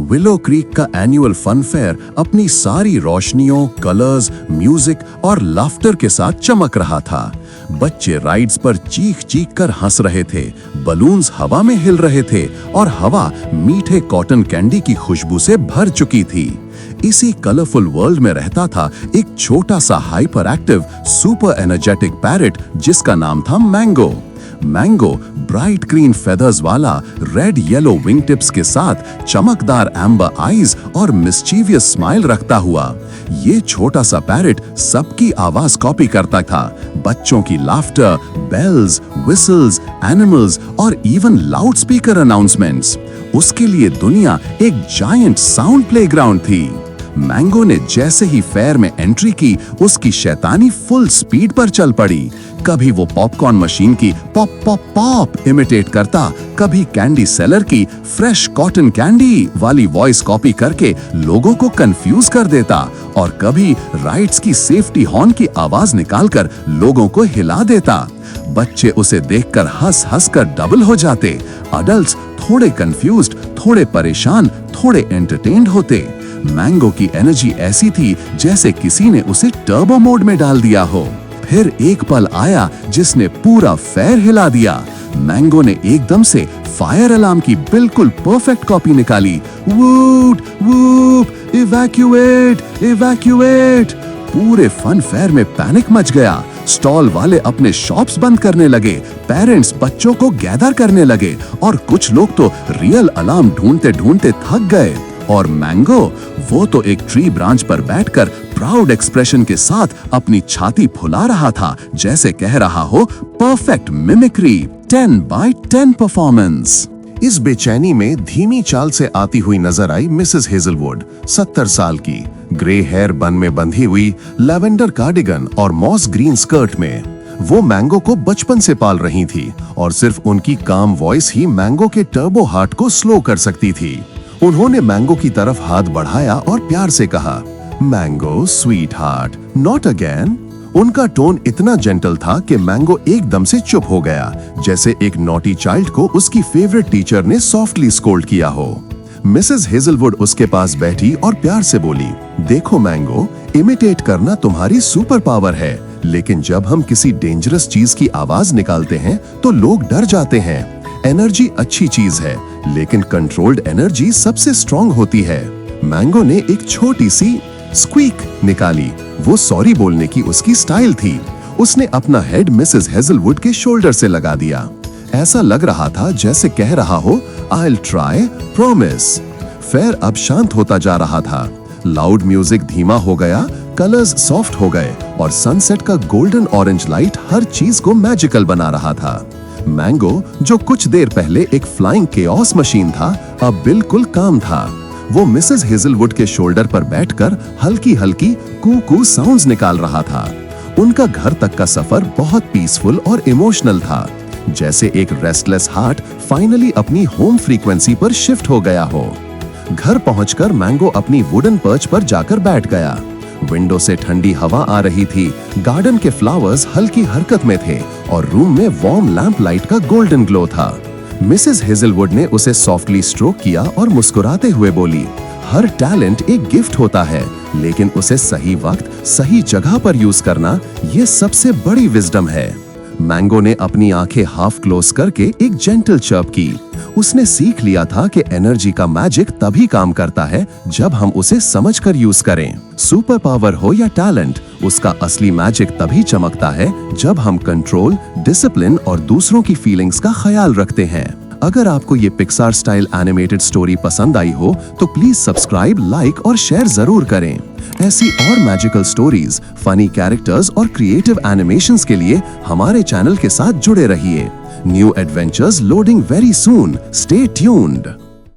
Willow creek का annual fun fair अपनी सारी रोशनियों, कलर्स, म्यूजिक और लाफ्टर के साथ चमक रहा था। बच्चे राइड्स पर चीख चीख कर हंस रहे थे, बलून्स हवा में हिल रहे थे और हवा मीठे कॉटन कैंडी की खुशबू से भर चुकी थी। इसी कलरफुल वर्ल्ड में रहता था एक छोटा सा hyper active super energetic parrot जिसका नाम था mango. Mango bright green feathers वाला, रेड येलो विंग टिप्स के साथ चमकदार एम्बर आईज और मिस्चीवियस स्माइल रखता हुआ। ये छोटा सा पैरेट सबकी आवाज कॉपी करता था, बच्चों की लाफ्टर, बेल्स, विसल्स, एनिमल्स और इवन लाउड स्पीकर अनाउंसमेंट्स। उसके लिए दुनिया एक जायंट साउंड प्लेग्राउंड थी। मैंगो ने जैसे ही फेयर में एंट्री की, उसकी शैतानी फुल स्पीड पर चल पड़ी। कभी वो पॉपकॉर्न मशीन की पॉप पॉप पॉप इमिटेट करता, कभी कैंडी सेलर की फ्रेश कॉटन कैंडी वाली वॉइस कॉपी करके लोगों को कंफ्यूज कर देता, और कभी राइड्स की सेफ्टी हॉर्न की आवाज निकालकर लोगों को हिला देता। बच्चे उसे देखकर हंस हंस कर डबल हो जाते। अडल्ट्स थोड़े कंफ्यूज्ड, थोड़े परेशान, थोड़े एंटरटेन्ड होते। मैंगो की एनर्जी ऐसी थी जैसे किसी ने उसे टर्बो मोड में डाल दिया हो। फिर एक पल आया जिसने पूरा फेयर हिला दिया। मैंगो ने एकदम से फायर अलार्म की बिल्कुल परफेक्ट कॉपी निकाली। वूट वूप, इवैक्यूएट इवैक्यूएट। पूरे फन फेयर में पैनिक मच गया। स्टॉल वाले अपने शॉप्स बंद करने लगे, पेरेंट्स बच्चों को गैदर करने लगे और कुछ लोग तो रियल अलार्म ढूंढते ढूंढते थक गए। और मैंगो, वो तो एक ट्री ब्रांच पर बैठकर प्राउड एक्सप्रेशन के साथ अपनी छाती फुला रहा था, जैसे कह रहा हो परफेक्ट मिमिक्री, 10/10 परफॉर्मेंस। इस बेचैनी में धीमी चाल से आती हुई नजर आई मिसेस हेजलवुड, 70 साल की, ग्रे हेयर बन में बंधी हुई, लैवेंडर कार्डिगन और मॉस ग्रीन स्कर्ट में। वो मैंगो को बचपन से पाल रही थी और सिर्फ उनकी काम वॉइस ही मैंगो के टर्बो हार्ट को स्लो कर सकती थी। उन्होंने मैंगो की तरफ हाथ बढ़ाया और प्यार से कहा, mango sweet heart, not again. उनका टोन इतना जेंटल था कि मैंगो एकदम से चुप हो गया, जैसे एक नॉटी चाइल्ड को उसकी फेवरेट टीचर ने सॉफ्टली स्कोल्ड किया हो। मिसेस हेजलवुड उसके पास बैठी और प्यार से बोली, देखो मैंगो, इमिटेट करना तुम्हारी सुपर पावर है, लेकिन जब हम किसी डेंजरस चीज की आवाज निकालते हैं तो लोग डर जाते हैं। एनर्जी अच्छी चीज है, लेकिन कंट्रोल्ड एनर्जी सबसे स्ट्रॉन्ग होती है। मैंगो ने एक छोटी सी स्क्वीक निकाली। वो सॉरी बोलने की उसकी स्टाइल थी। उसने अपना हेड मिसेस हेजलवुड के शोल्डर से लगा दिया। ऐसा लग रहा था जैसे कह रहा हो, I will try, promise. Fair अब शांत होता जा रहा था। लाउड म्यूजिक धीमा हो गया, कलर्स सॉफ्ट हो गए और सनसेट का गोल्डन ऑरेंज लाइट हर चीज को मैजिकल बना रहा था। मैंगो, जो कुछ देर पहले एक फ्लाइंग केओस मशीन था, अब बिल्कुल काम था। वो मिसेस हेजलवुड के शोल्डर पर बैठकर हल्की हल्की कू साउंड्स निकाल रहा था। उनका घर तक का सफर बहुत पीसफुल और इमोशनल था, जैसे एक रेस्टलेस हार्ट फाइनली अपनी होम फ्रीक्वेंसी पर शिफ्ट हो गया हो। घर पहुंचकर मैंगो अपनी वुडन पर्च पर जाकर बैठ गया। विंडो से ठंडी हवा आ रही थी, गार्डन के फ्लावर्स हल्की हरकत में थे और रूम में वार्म लैंप लाइट का गोल्डन ग्लो था। मिसेस हेजलवुड ने उसे सॉफ्टली स्ट्रोक किया और मुस्कुराते हुए बोली, हर टैलेंट एक गिफ्ट होता है, लेकिन उसे सही वक्त, सही जगह पर यूज करना, ये सबसे बड़ी विजडम है। मैंगो ने अपनी आंखें हाफ क्लोज करके एक जेंटल चर्प की। उसने सीख लिया था कि एनर्जी का मैजिक तभी काम करता है जब हम उसे समझकर यूज करें। सुपर पावर हो या टैलेंट, उसका असली मैजिक तभी चमकता है जब हम कंट्रोल, डिसिप्लिन और दूसरों की फीलिंग्स का ख्याल रखते हैं। अगर आपको ये पिक्सार स्टाइल एनिमेटेड स्टोरी पसंद आई हो तो प्लीज सब्सक्राइब, लाइक और शेयर जरूर करें। ऐसी और मैजिकल स्टोरीज, फनी कैरेक्टर्स और क्रिएटिव एनिमेशंस के लिए हमारे चैनल के साथ जुड़े रहिए। New adventures loading very soon. Stay tuned.